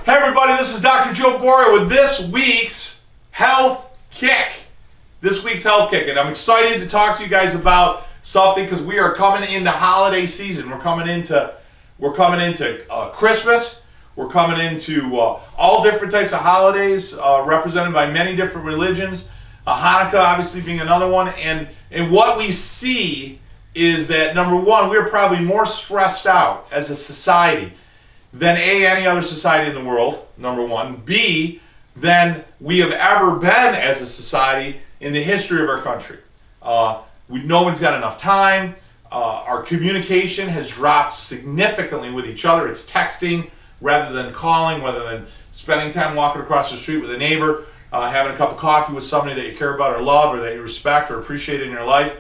Hey everybody, this is Dr. Joe Boria with this week's Health Kick. This week's Health Kick, and I'm excited to talk to you guys about something because we are coming into holiday season. We're coming into Christmas. We're coming into all different types of holidays represented by many different religions. Hanukkah obviously being another one, and what we see is that number one, we're probably more stressed out as a society than any other society in the world, number one. B, than we have ever been as a society in the history of our country. No one's got enough time. Our communication has dropped significantly with each other. It's texting rather than calling, rather than spending time walking across the street with a neighbor, having a cup of coffee with somebody that you care about or love or that you respect or appreciate in your life.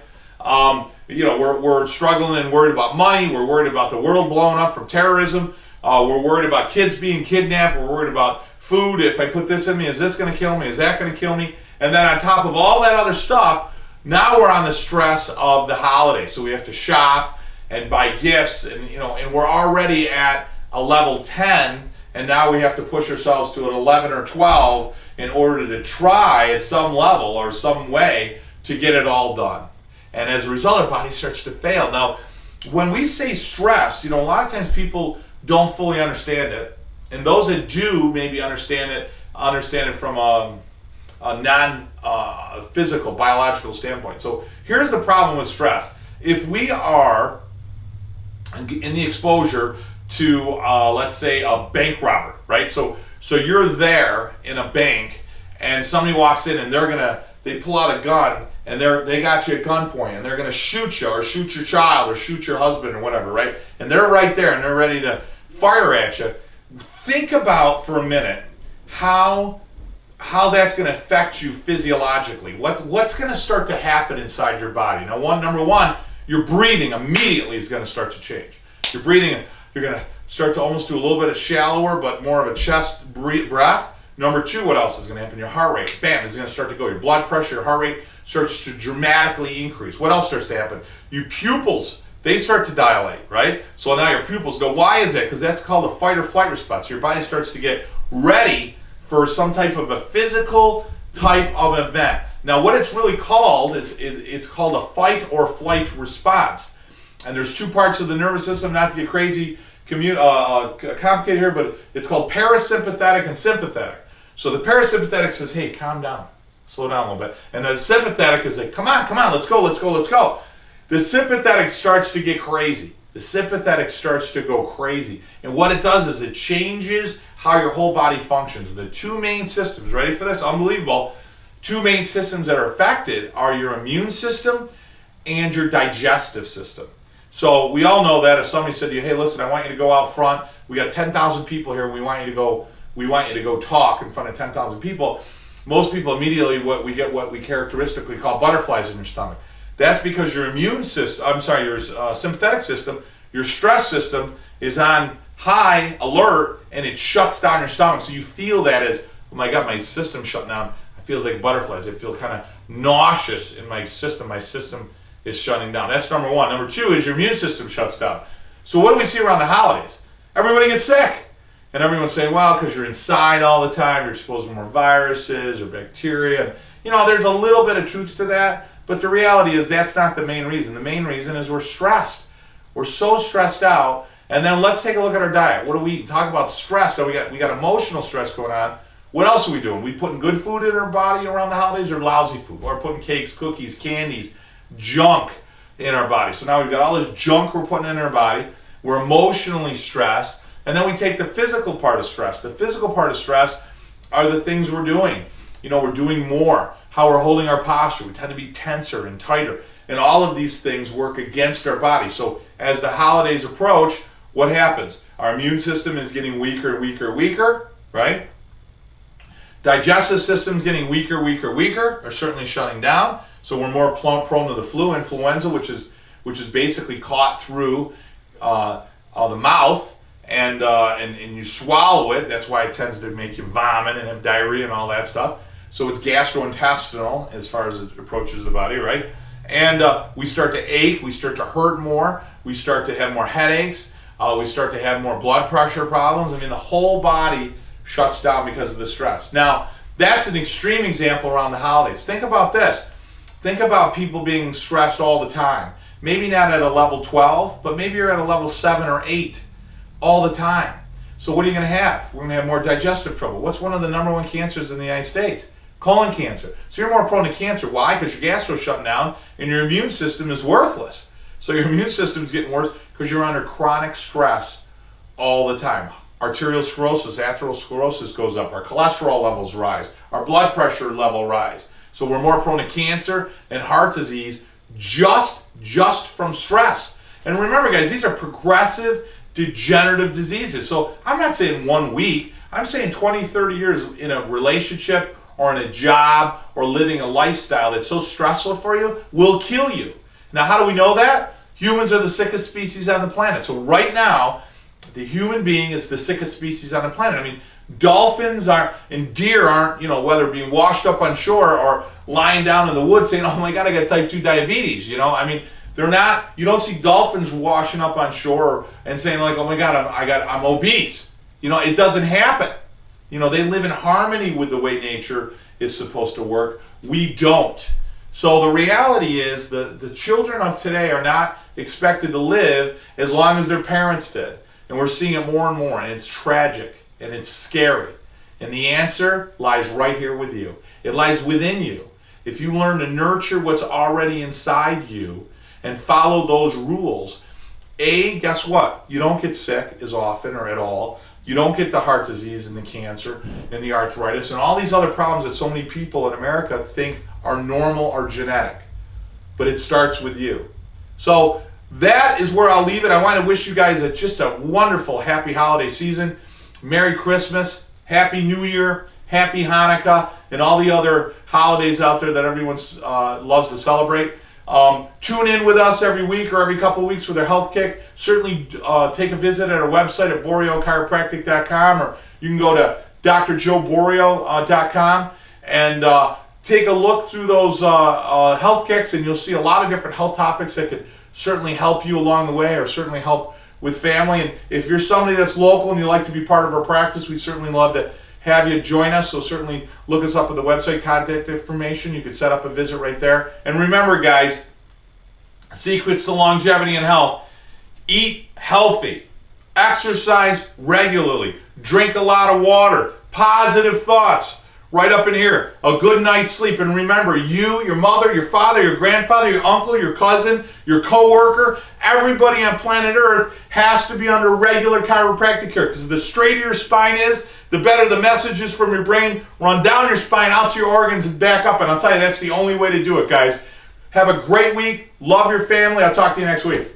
We're struggling and worried about money. We're worried about the world blowing up from terrorism. We're worried about kids being kidnapped. We're worried about food. If I put this in me, is this going to kill me? Is that going to kill me? And then on top of all that other stuff, now we're on the stress of the holidays. So we have to shop and buy gifts, and we're already at a level 10, and now we have to push ourselves to an 11 or 12 in order to try at some level or some way to get it all done. And as a result, our body starts to fail. Now, when we say stress, a lot of times people don't fully understand it, and those that do maybe understand it from a non-physical, biological standpoint. So here's the problem with stress. If we are in the exposure to, let's say, a bank robber, right? So you're there in a bank, and somebody walks in, and they pull out a gun, and they got you at gunpoint, and they're gonna shoot you, or shoot your child, or shoot your husband, or whatever, right? And they're right there, and they're ready to fire at you. Think about for a minute how that's going to affect you physiologically. What's going to start to happen inside your body? Now, number one, your breathing immediately is going to start to change. Your breathing, you're going to start to almost do a little bit of shallower, but more of a chest breath. Number two, what else is going to happen? Your heart rate, bam, is going to start to go. Your blood pressure, your heart rate starts to dramatically increase. What else starts to happen? Your pupils, they start to dilate, right? So now your pupils go. Why is that? Because that's called a fight or flight response. Your body starts to get ready for some type of a physical type of event. Now, what it's really called is it's called a fight or flight response. And there's two parts of the nervous system, not to get crazy complicated here, but it's called parasympathetic and sympathetic. So the parasympathetic says, hey, calm down, slow down a little bit. And the sympathetic is like, come on, let's go. The sympathetic starts to get crazy. The sympathetic starts to go crazy. And what it does is it changes how your whole body functions. The two main systems, ready for this? Unbelievable. Two main systems that are affected are your immune system and your digestive system. So we all know that if somebody said to you, hey, listen, I want you to go out front. We got 10,000 people here. We want you to go talk in front of 10,000 people. Most people immediately what we characteristically call butterflies in your stomach. That's because your your sympathetic system, your stress system is on high alert, and it shuts down your stomach. So you feel that as, oh my God, my system's shut down. It feels like butterflies. I feel kind of nauseous in my system. My system is shutting down. That's number one. Number two is your immune system shuts down. So what do we see around the holidays? Everybody gets sick. And everyone's saying, well, because you're inside all the time, you're exposed to more viruses or bacteria. And, there's a little bit of truth to that. But the reality is that's not the main reason. The main reason is we're stressed. We're so stressed out. And then let's take a look at our diet. What do we eat? Talk about stress. So we got emotional stress going on. What else are we doing? We putting good food in our body around the holidays, or lousy food? Or putting cakes, cookies, candies, junk in our body. So now we've got all this junk we're putting in our body. We're emotionally stressed. And then we take the physical part of stress. The physical part of stress are the things we're doing. We're doing more. How we're holding our posture. We tend to be tenser and tighter. And all of these things work against our body. So as the holidays approach, what happens? Our immune system is getting weaker, right? Digestive system is getting weaker, or certainly shutting down. So we're more prone to the flu, influenza, which is basically caught through the mouth, and you swallow it. That's why it tends to make you vomit and have diarrhea and all that stuff. So it's gastrointestinal as far as it approaches the body, right? And we start to ache, we start to hurt more, we start to have more headaches, we start to have more blood pressure problems. I mean, the whole body shuts down because of the stress. Now, that's an extreme example around the holidays. Think about this. Think about people being stressed all the time. Maybe not at a level 12, but maybe you're at a level 7 or 8 all the time. So what are you going to have? We're going to have more digestive trouble. What's one of the number 1 cancers in the United States? Colon cancer. So you're more prone to cancer. Why? Because your gastro's shutting down and your immune system is worthless. So your immune system's getting worse because you're under chronic stress all the time. Arterial sclerosis, atherosclerosis goes up. Our cholesterol levels rise. Our blood pressure level rise. So we're more prone to cancer and heart disease just from stress. And remember, guys, these are progressive degenerative diseases. So I'm not saying 1 week. I'm saying 20, 30 years in a relationship or in a job or living a lifestyle that's so stressful for you will kill you. Now, how do we know that? Humans are the sickest species on the planet. So right now, the human being is the sickest species on the planet. I mean, dolphins and deer aren't, whether being washed up on shore or lying down in the woods saying, oh my God, I got type 2 diabetes. I mean, they're not, you don't see dolphins washing up on shore and saying like, oh my God, I'm obese. It doesn't happen. They live in harmony with the way nature is supposed to work. We don't. So the reality is the children of today are not expected to live as long as their parents did. And we're seeing it more and more, and it's tragic, and it's scary. And the answer lies right here with you. It lies within you. If you learn to nurture what's already inside you and follow those rules, guess what? You don't get sick as often or at all. You don't get the heart disease and the cancer and the arthritis and all these other problems that so many people in America think are normal or genetic. But it starts with you. So that is where I'll leave it. I want to wish you guys just a wonderful, happy holiday season. Merry Christmas, Happy New Year, Happy Hanukkah, and all the other holidays out there that everyone loves to celebrate. Tune in with us every week or every couple of weeks for their health kick. Certainly take a visit at our website at boriochiropractic.com, or you can go to drjoeborio.com and take a look through those health kicks, and you'll see a lot of different health topics that could certainly help you along the way, or certainly help with family. And if you're somebody that's local and you'd like to be part of our practice, we'd certainly love to have you join us. So certainly look us up at the website, contact information. You can set up a visit right there. And remember, guys, secrets to longevity and health: eat healthy, exercise regularly, drink a lot of water, positive thoughts. Right up in here, a good night's sleep. And remember, you, your mother, your father, your grandfather, your uncle, your cousin, your coworker, everybody on planet Earth has to be under regular chiropractic care, because the straighter your spine is, the better the messages from your brain run down your spine, out to your organs, and back up. And I'll tell you, that's the only way to do it, guys. Have a great week. Love your family. I'll talk to you next week.